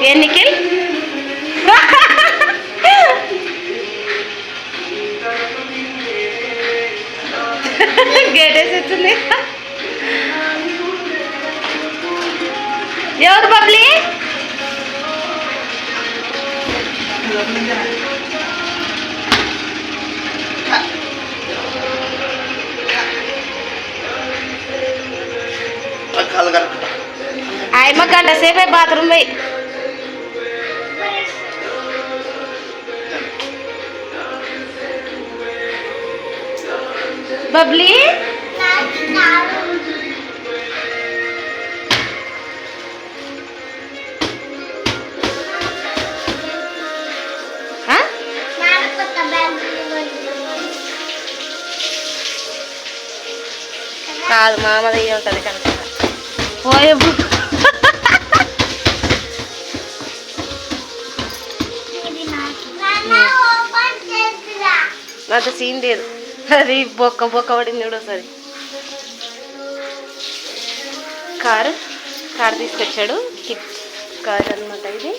ఏ నిఖిల్ గేటేసి వచ్చింది. ఎవరు బబ్లీ? ఆయమ్మ గంట సేపే బాత్రూమ్ పోయి. బబ్లీ కాదు మామది ఉంటుంది కనుక పోయే అంత సీన్ లేదు. అది బొక్క బొక్క పడింది కూడా ఒకసారి. కారు తీసుకొచ్చాడు. కిట్ కార్ అనమాట ఇది.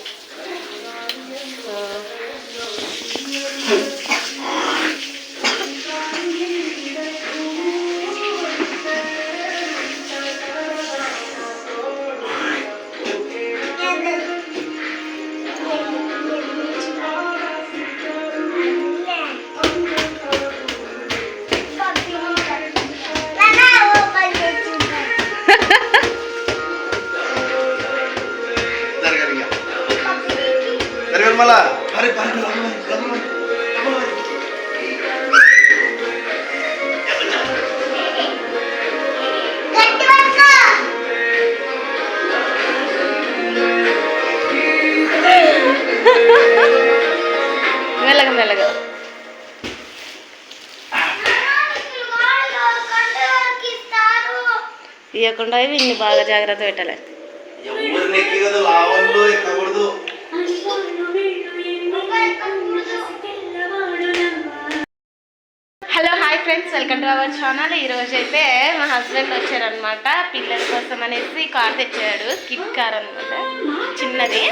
मला अरे మెల్లగా మెల్లగా ఇవ్వకుండా ఇన్ని బాగా జాగ్రత్త పెట్టాలి. Hello hi friends, welcome to our channel. ఈరోజు అయితే మా హస్బెండ్ వచ్చారనమాట. పిల్లల కోసం అనేసి కార్ తెచ్చాడు. కిట్ కార్ అనమాట, చిన్నది.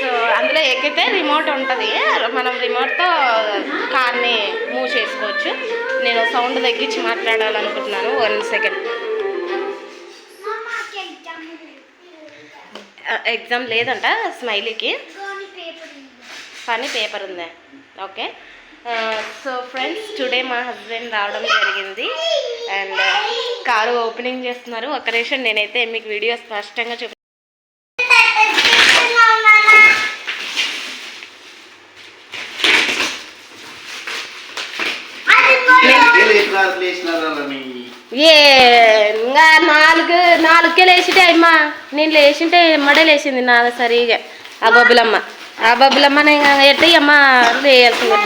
సో అందులో ఎక్కితే రిమోట్ ఉంటుంది. మనం రిమోట్తో కార్ని మూవ్ చేసుకోవచ్చు. నేను సౌండ్ తగ్గించి మాట్లాడాలనుకుంటున్నాను. 1 సెకండ్. ఎగ్జామ్ లేదంట స్మైలీకి, కానీ పేపర్ ఉందా? ఓకే. సో ఫ్రెండ్స్, టుడే మా హస్బెండ్ రావడం జరిగింది అండ్ కారు ఓపెనింగ్ చేస్తున్నారు. ఒక నిమిషం, నేనైతే మీకు వీడియో స్పష్టంగా చూపి. ఇంకా నాలుగుకే లేచింటే అమ్మా, నేను లేచింటే ఎమ్మడే లేచింది నా సరిగా. ఆ బొబ్బులమ్మ ఎట్టి అమ్మ లేయాల్సింది.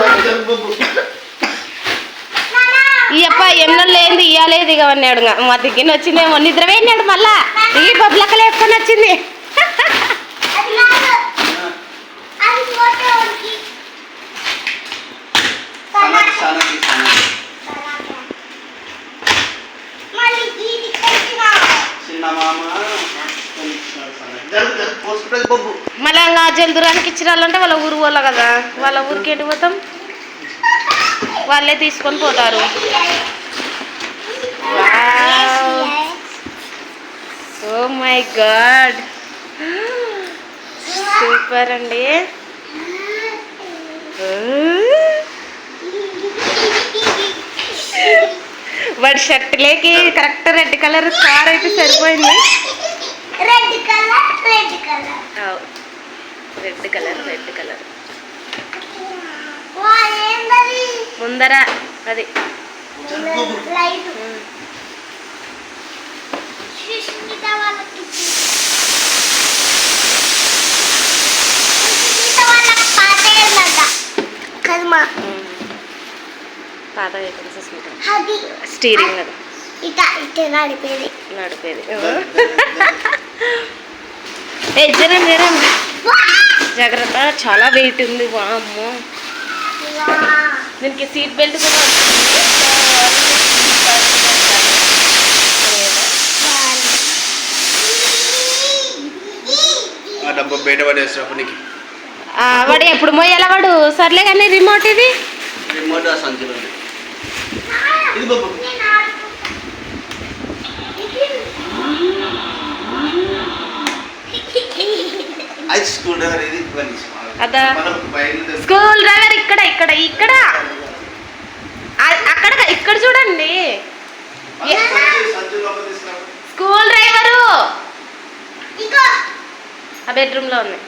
ఈ అప్ప ఎన్నో లేనిది ఇయ్యలేదు ఇక అన్నాడు. మా దగ్గర వచ్చిందేమో నిద్ర వేయనాడు. మళ్ళా ఈ బొబ్బులక్కలు వేసుకొని వచ్చింది. మళ్ళీ ఇంకా జల్దురానికి ఇచ్చిరాలంటే వాళ్ళ ఊరు పోల కదా. వాళ్ళ ఊరికి ఎటు పోతాం, వాళ్ళే తీసుకొని పోతారు. ఓ మై గాడ్, సూపర్ అండి. వాడి షర్ట్లేకి కరెక్ట్ రెడ్ కలర్ కార్ అయితే సరిపోయింది. రెడ్ కలర్ ముందర అది పాత స్టీరింగ్ అది నడిపేది. జాగ్రత్త, చాలా వెయిట్ ఉంది. వామ్మో, దీనికి సీట్ బెల్ట్ కూడా డబ్బా బయట పడేసినప్పుడు నీకు వాడు ఎప్పుడు మోయాల వాడు సర్లే కానీ రిమోట్ ఇది రిమోట్ ఆ సంచిలో ఉంది. ఇది బాబు అది స్కూల్ డ్రైవర్ ఇది అదా మనం బయట స్కూల్ డ్రైవర్ ఇక్కడ ఇక్కడ ఇక్కడ అక్కడ ఇక్కడ చూడండి సంచిలో తీసుకురా. స్కూల్ డ్రైవరు ఆ బెడ్రూమ్ లో ఉంది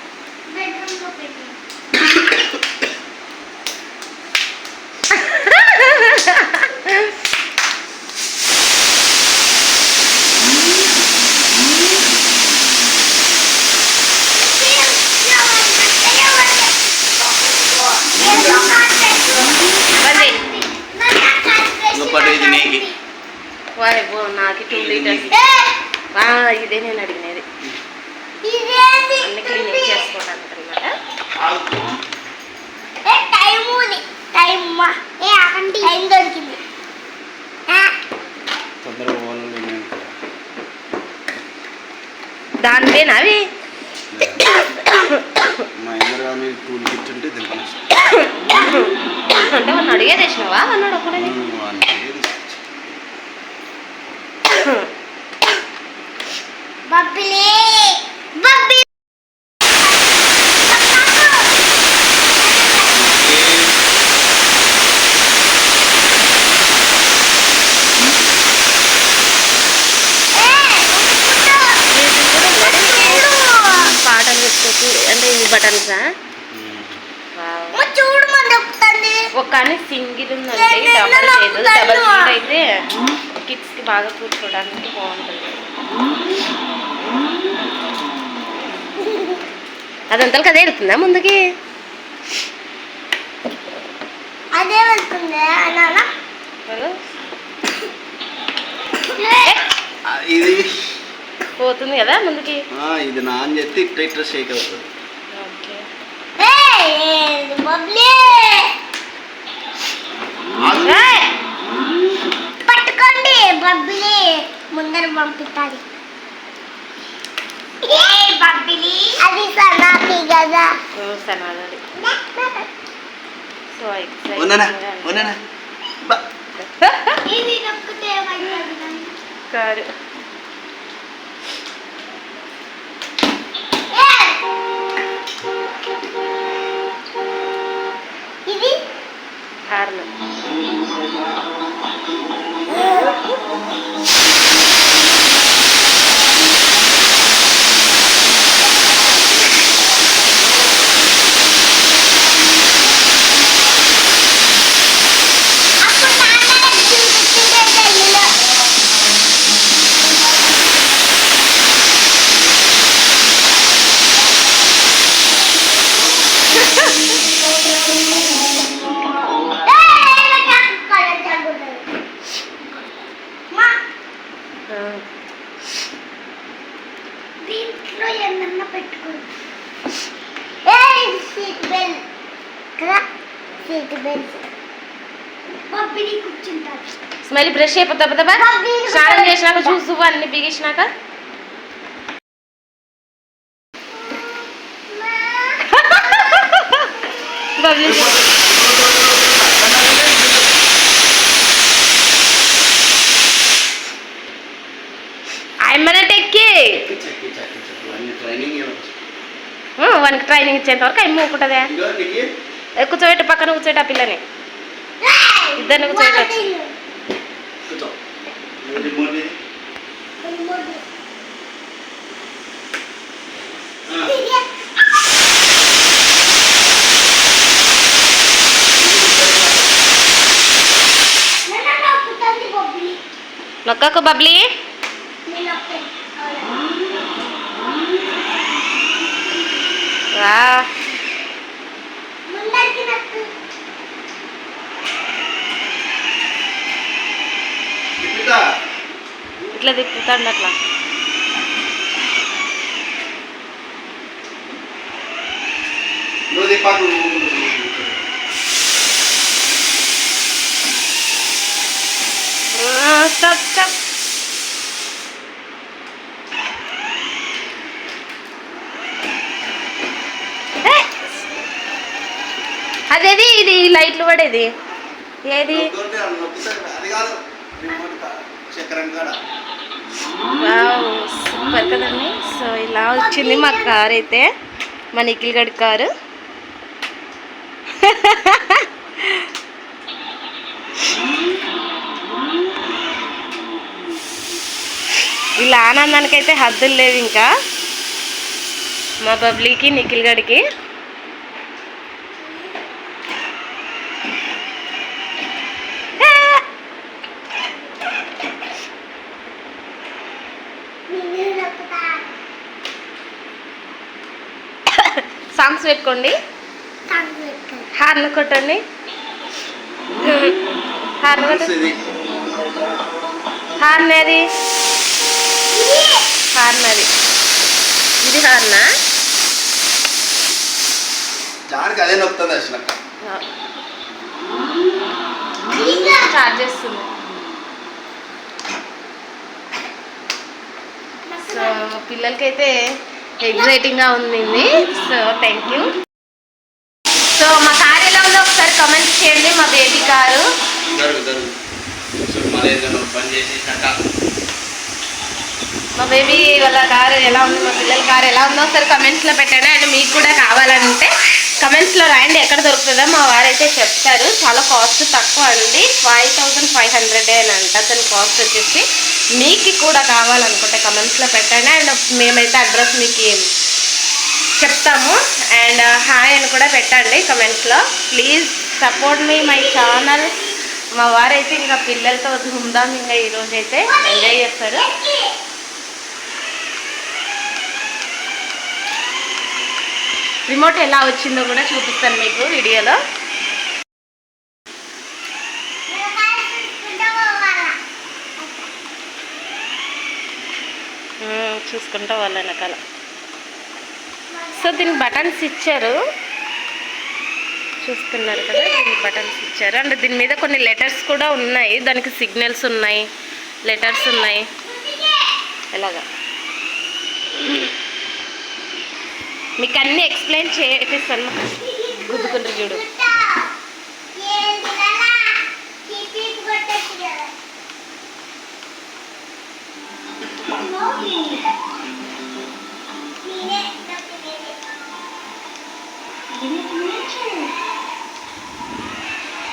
ఇంకొకటి ఇది నీకు వారేమో నాకు 2 లీటర్స్ ఇదే నేను అడిగినది అన్ని క్లీనింగ్ చేసుకోవడానికి అనమాట తొందరగా పోవాలి. దానివేనా అవి మా ఇందరు కానీ టూల్ కిట్ ఉంటే దింపను అంటే వాళ్ళు అడిగే తెచ్చినావా అన్నాడు ఒకడే పాటలు పెట్టుకోవచ్చు అంటే ఈ బటన్సా ఒక సింగిల్ ఉందండి డబల్ లేదు డబల్ సీట్ అయితే కిడ్స్కి బాగా కూర్చోడానికి బాగుంటుంది అదంతా అదే వెళ్తుందా ముందుకి అదే వెళ్తుంది ఇది పోతుంది కదా ముందుకి ఇది నా అని చెప్తే ఇట్లా ఇట్లా షేక్ అవుతుంది. ఓకే పట్టుకోండి బబ్బిలి ముందర పంపిస్తాది బబ్బిలి అది సనాతి కదా సనాలి సో ఉన్నానా ఉన్నానా ఇది నొక్కితే కారు ఇది హార్న్ దీంట్లో ఏమన్నా పెట్టుకోండి seat belt seat belt Bobbili కూర్చుంటారు స్మైల్ బ్రష్ అయిపోతా కదా స్నానం చేసినాక చూసు అన్ని బిగించినాక వానికి ట్రైనింగ్ ఇచ్చేంత వరకు అమ్మ ఊకుంటుందే కూర్చోబెట్టి పక్కన కూర్చోటి ఆ పిల్లని ఇద్దరిని కూర్చోబెట్టచ్చు నొక్కకు బబ్లీ వా ఇట్లా తిప్పుతాండి అట్లా స్టాప్ స్టాప్ లైట్లు పడేది ఏది? వావ్ సూపర్ కదండి. సో ఇలా వచ్చింది మా కార్ అయితే, మా నిఖిల్ గడి కారు. ఇలా ఆనందానికైతే హద్దులు లేవు ఇంకా మా బబ్లీకి నిఖిల్ గడికి. సాంగ్స్ పెట్టుకోండి, హార్న్ కొట్టండి, హార్న్ కొట్టండి. హార్న్ అది, హార్న్ అది, ఇది హార్నా? అదే నొప్పుతుంది అసలు. చార్జ్ చేస్తుంది. సో పిల్లలకైతే ఎగ్జైటింగ్గా ఉంది. So thank you. సో మా కార్ ఎలా ఉందో ఒకసారి కమెంట్ చేయండి. మా బేబీ కారు మా బేబీ వాళ్ళ కారు ఎలా ఉంది, మా పిల్లల కారు ఎలా ఉందో ఒకసారి కమెంట్స్లో పెట్టండి. అండ్ మీకు కూడా కావాలంటే కమెంట్స్లో రాయండి, ఎక్కడ దొరుకుతుందో మా వారైతే చెప్తారు. చాలా కాస్ట్ తక్కువ అండి, 5500 అని అంట దాని కాస్ట్ వచ్చేసి. మీకు కూడా కావాలనుకుంటే కమెంట్స్లో పెట్టండి, అండ్ మేమైతే అడ్రస్ మీకు చెప్తాము. అండ్ హాయ్ అని కూడా పెట్టండి కమెంట్స్లో. Please support me my channel. మా వారైతే ఇంకా పిల్లలతో ధూమ్ధాం ఇంకా ఈరోజు అయితే ఎంజాయ్ చేస్తారు. రిమోట్ ఎలా వచ్చిందో కూడా చూపిస్తాను మీకు వీడియోలో. చూసుకుంటా వాళ్ళ వెనకాల. సో దీనికి బటన్స్ ఇచ్చారు, చూస్తున్నారు కదా, దీనికి బటన్స్ ఇచ్చారు. అండ్ దీని మీద కొన్ని లెటర్స్ కూడా ఉన్నాయి, దానికి సిగ్నల్స్ ఉన్నాయి, లెటర్స్ ఉన్నాయి. ఎలాగా మీకు అన్నీ ఎక్స్ప్లెయిన్ చేపిస్తాను. గుద్దుకుంటారు చూడు.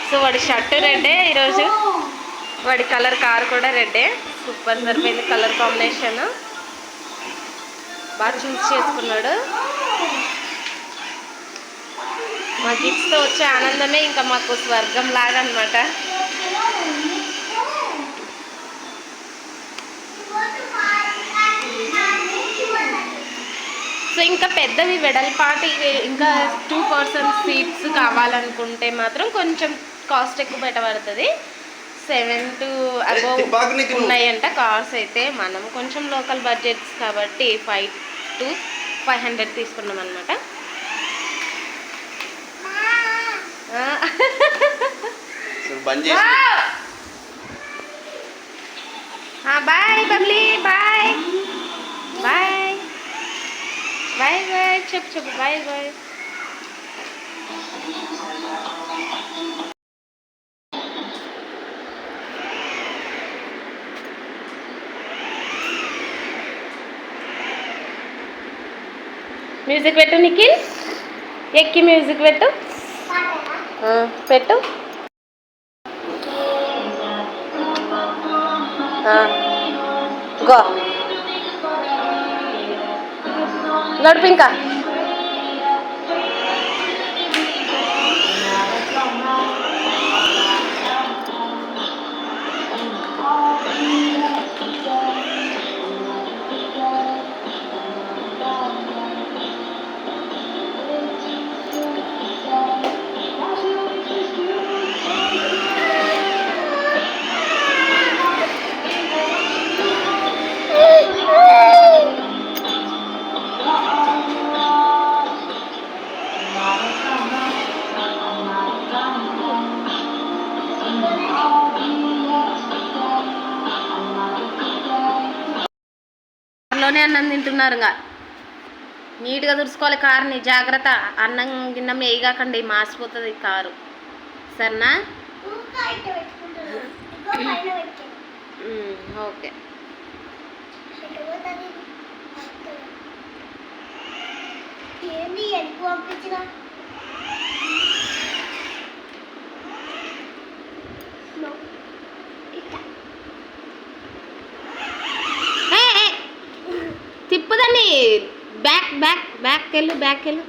సో వాడి షర్ట్ రెడ్డే ఈరోజు, వాడి కలర్ కార్ కూడా రెడ్డే. సూపర్ సరిపోయింది కలర్ కాంబినేషన్, బాగా చూస్ చేసుకున్నాడు. మా కిడ్స్తో వచ్చే ఆనందమే ఇంకా మాకు స్వర్గం లాగా అనమాట. సో ఇంకా పెద్దవి వెడల్పాటి ఇంకా 2 పర్సన్స్ సీట్స్ కావాలనుకుంటే మాత్రం కొంచెం కాస్ట్ ఎక్కువ పెట్టబడుతుంది. 7 to above ఉన్నాయంట కార్స్ అయితే. మనం కొంచెం లోకల్ బడ్జెట్స్ కాబట్టి 5 to 500 తీసుకున్నాం అనమాట. Bye Bubbly, bye bye bye bye చెప్పు చెప్పు బాయ్ బాయ్. మ్యూజిక్ పెట్టు నిఖిల్, ఎక్కి మ్యూజిక్ పెట్టు, పెట్టు. గో నడుపు ఇంకా. లోనే అన్నం తింటున్నారు. ఇంకా నీట్గా తుడుచుకోవాలి కారుని, జాగ్రత్త. అన్నం గిన్నం వేయగాకండి, మాసిపోతుంది కారు. సరేనా? ఊరికే ఇట్ట పెట్టుకుంటున్నాను. ఇంకో పైన పెట్టాను. ఓకే. ఎటు పోతుంది ఇది? వస్తుంది. ఏంది ఎందుకు పంపించిన తిప్పుదాన్ని బ్యాక్ వెళ్ళు.